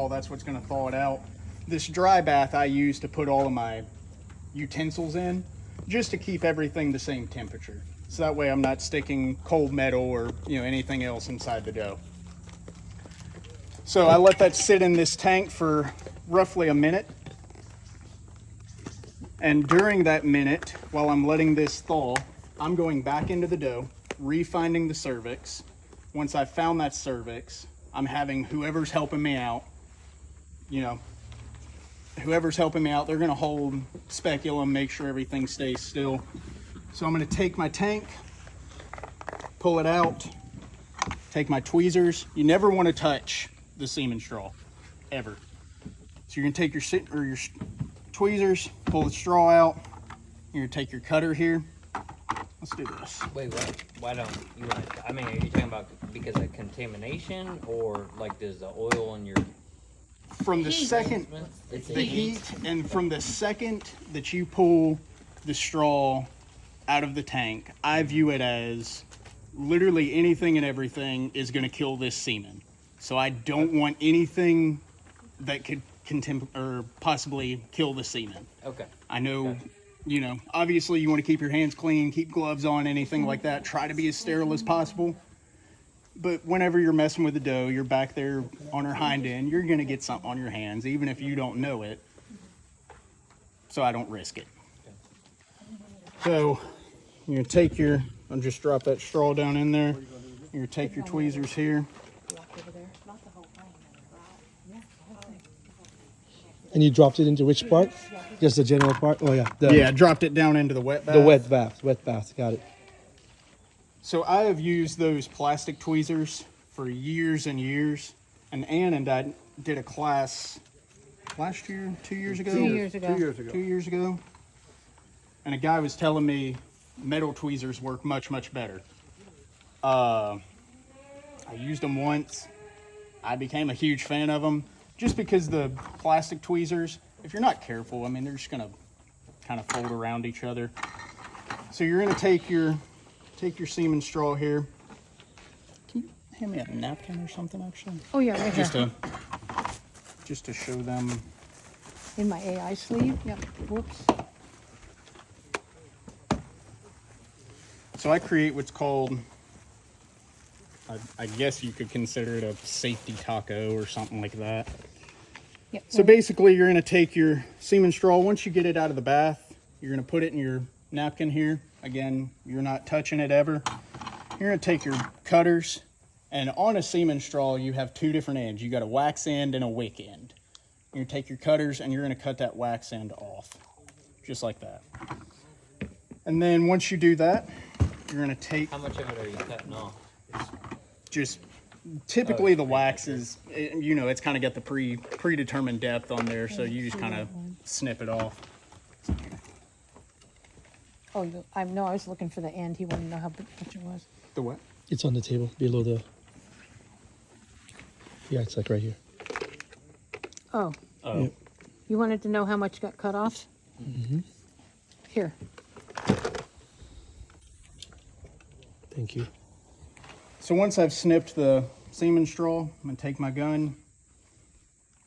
That's what's going to thaw it out. This dry bath I use to put all of my utensils in, just to keep everything the same temperature. So that way I'm not sticking cold metal or anything else inside the dough. So I let that sit in this tank for roughly a minute. And during that minute, while I'm letting this thaw, I'm going back into the dough, refinding the cervix. Once I've found that cervix, I'm having whoever's helping me out, whoever's helping me out, they're gonna hold speculum, make sure everything stays still. So I'm gonna take my tank, pull it out, take my tweezers. You never wanna touch the semen straw, ever. So you're gonna take your tweezers, pull the straw out. You're gonna take your cutter here. Let's do this. Wait, why don't you want to, I mean, are you talking about because of contamination, or like does the oil in your... From the second, the heat, and from the second that you pull the straw out of the tank, I view it as literally anything and everything is going to kill this semen. So I don't want anything that could possibly kill the semen. Okay. I know, obviously you want to keep your hands clean, keep gloves on, anything like that. Try to be as sterile as possible. But whenever you're messing with the dough, you're back there on her hind end, you're going to get something on your hands, even if you don't know it. So I don't risk it. So you're going to take I'll just drop that straw down in there. You're going to take your tweezers here. And you dropped it into which part? Just the general part? Oh, yeah. Yeah, I dropped it down into the wet bath. The wet bath. Got it. So I have used those plastic tweezers for years and years. And Ann and I did a class last year, 2 years ago? 2 years ago. 2 years ago. 2 years ago. And a guy was telling me metal tweezers work much, much better. I used them once. I became a huge fan of them. Just because the plastic tweezers, if you're not careful, I mean, they're just gonna kind of fold around each other. So you're gonna take your semen straw here. Can you hand me a napkin or something, actually? Oh yeah, right here. Just to show them. In my AI sleeve. Yep. Whoops. So I create what's called, I guess you could consider it a safety taco or something like that. Yep. So basically you're going to take your semen straw. Once you get it out of the bath, you're going to put it in your napkin here. Again, you're not touching it ever. You're going to take your cutters, and on a semen straw you have two different ends. You got a wax end and a wick end. You're going to take your cutters and you're going to cut that wax end off, just like that. And then once you do that, you're going to take... How much of it are you cutting off? Just typically the wax is, it's kind of got the predetermined depth on there, so you just kind of snip it off. Oh, I was looking for the end. He wanted to know how much it was. The what? It's on the table below the... Yeah, it's like right here. Oh. Oh. Yep. You wanted to know how much got cut off? Mm-hmm. Here. Thank you. So once I've snipped the semen straw, I'm going to take my gun,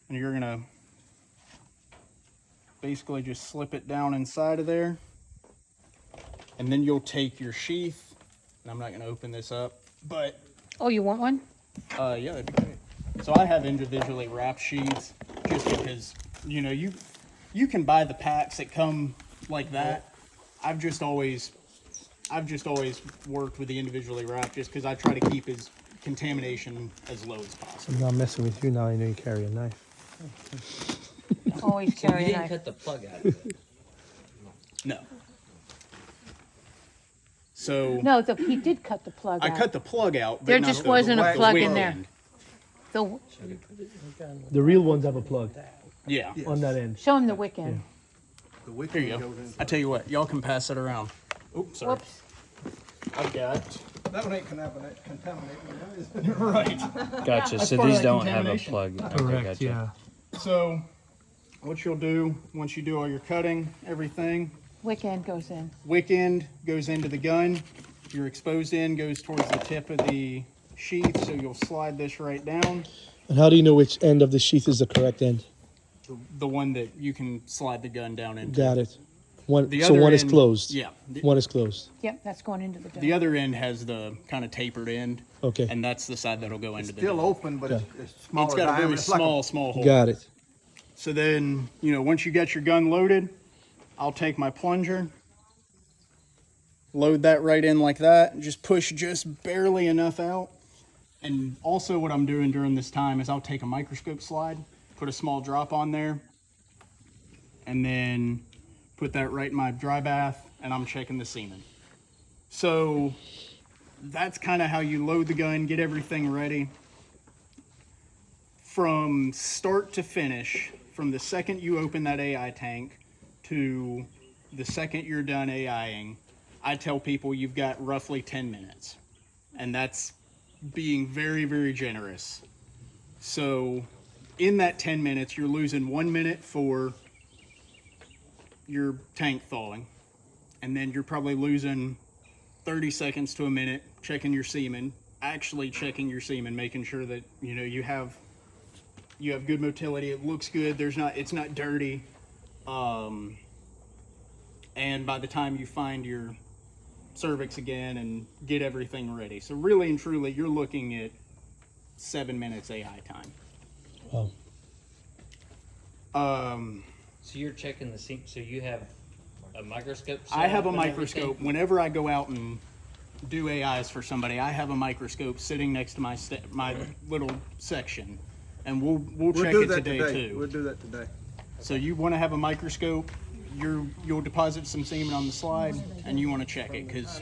and you're going to basically just slip it down inside of there. And then you'll take your sheath, and I'm not going to open this up, but... Oh, you want one? Yeah, that'd be great. So I have individually wrapped sheaths, just because, you can buy the packs that come like that. I've just always worked with the individually wrapped, just because I try to keep his contamination as low as possible. I'm not messing with you now. I know you carry a knife. Always So you carry a didn't knife. cut the plug out of it? No. So No, he did cut the plug I out. cut the plug out. But There not just the wasn't a wick plug in end. there. The, The real ones have a plug Yeah. on that end. show him the wick end. The wick Here you end go. goes in. I tell you what, y'all can pass it around. Oops, sorry. Whoops. I've got. That one ain't contaminating, is it? Right. Gotcha. That's So part of these that don't have a contamination. plug. Okay, Correct, gotcha. yeah. So what you'll do once you do all your cutting, everything, Wick end goes in. wick end goes into the gun. Your exposed end goes towards the tip of the sheath, so you'll slide this right down. And how do you know which end of the sheath is the correct end? The one that you can slide the gun down into. Got it. One. The So other one is end- closed. yeah. One is closed. Yep, that's going into the The dome. other end has the kind of tapered end. Okay. And that's the side that'll go into the Still dome. open, but it's smaller It's got a very diameter. It's like small hole. Got it. So then, once you get your gun loaded, I'll take my plunger, load that right in like that, and just push just barely enough out. And also what I'm doing during this time is I'll take a microscope slide, put a small drop on there, and then put that right in my dry bath, and I'm checking the semen. So that's kind of how you load the gun, get everything ready. From start to finish, from the second you open that AI tank to the second you're done AIing, I tell people you've got roughly 10 minutes. And that's being very, very generous. So in that 10 minutes, you're losing 1 minute for your tank thawing. And then you're probably losing 30 seconds to a minute checking your semen, actually checking your semen, making sure that, you have good motility. It looks good. It's not dirty. And by the time you find your cervix again and get everything ready. So really and truly, you're looking at 7 minutes AI time. Wow. So you're checking the seam. So you have a microscope. set I have up a and microscope. everything? Whenever I go out and do AIs for somebody, I have a microscope sitting next to my little section, and we'll check do it that today too. We'll do that today. So you want to have a microscope. You'll deposit some semen on the slide, and you want to check it because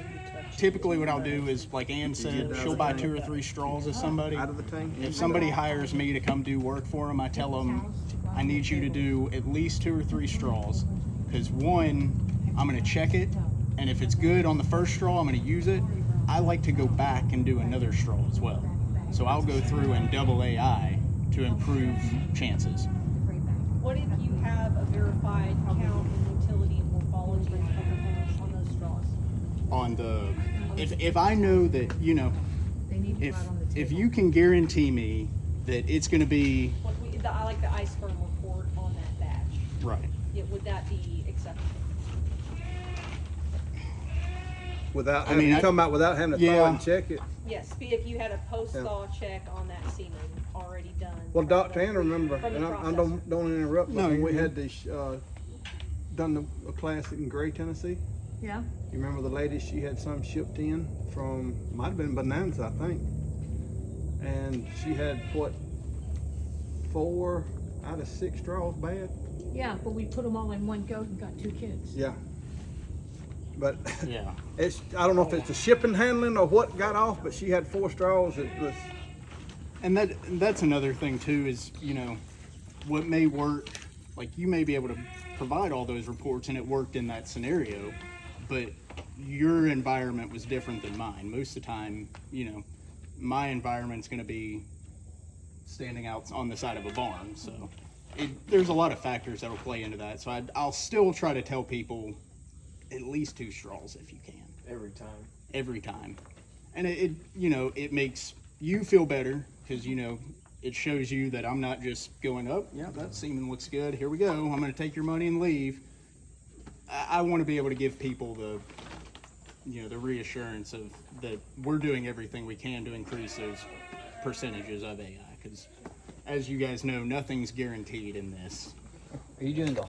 typically what I'll do is, like Ann said, she'll buy 2 or 3 straws of somebody. Out of the tank. If somebody hires me to come do work for them, I tell them I need you to do at least 2 or 3 straws because one, I'm going to check it, and if it's good on the first straw, I'm going to use it. I like to go back and do another straw as well. So I'll go through and double AI to improve chances. What if you have a verified count and utility and morphology on those straws? On the, if I know that, if you can guarantee me that it's going to be I like the ice firm report on that batch. right. Yeah, would that be acceptable? Without, I mean, you're talking about without having to thaw yeah. and check it. Yes, if you had a post-thaw check on that semen already done. Well, Dr. Ann, remember, From the and I processor. don't interrupt, but No, when you're we good. had this, done a class in Gray, Tennessee. Yeah. You remember the lady, she had some shipped in from, might have been Bonanza, I think. And she had, 4 out of 6 straws bad? Yeah, but we put them all in one goat and got 2 kids. Yeah. But Yeah. I don't know if it's the shipping handling or what got off, but she had 4 straws. It was, And that's another thing too is, what may work, like you may be able to provide all those reports and it worked in that scenario, but your environment was different than mine. Most of the time, my environment's going to be standing out on the side of a barn. So there's a lot of factors that'll play into that. So I'll still try to tell people at least 2 straws if you can. Every time. And it makes you feel better because, it shows you that I'm not just going up. Yeah, that semen looks good. Here we go. I'm going to take your money and leave. I want to be able to give people the reassurance of that we're doing everything we can to increase those percentages of AI because, as you guys know, nothing's guaranteed in this. Are you doing the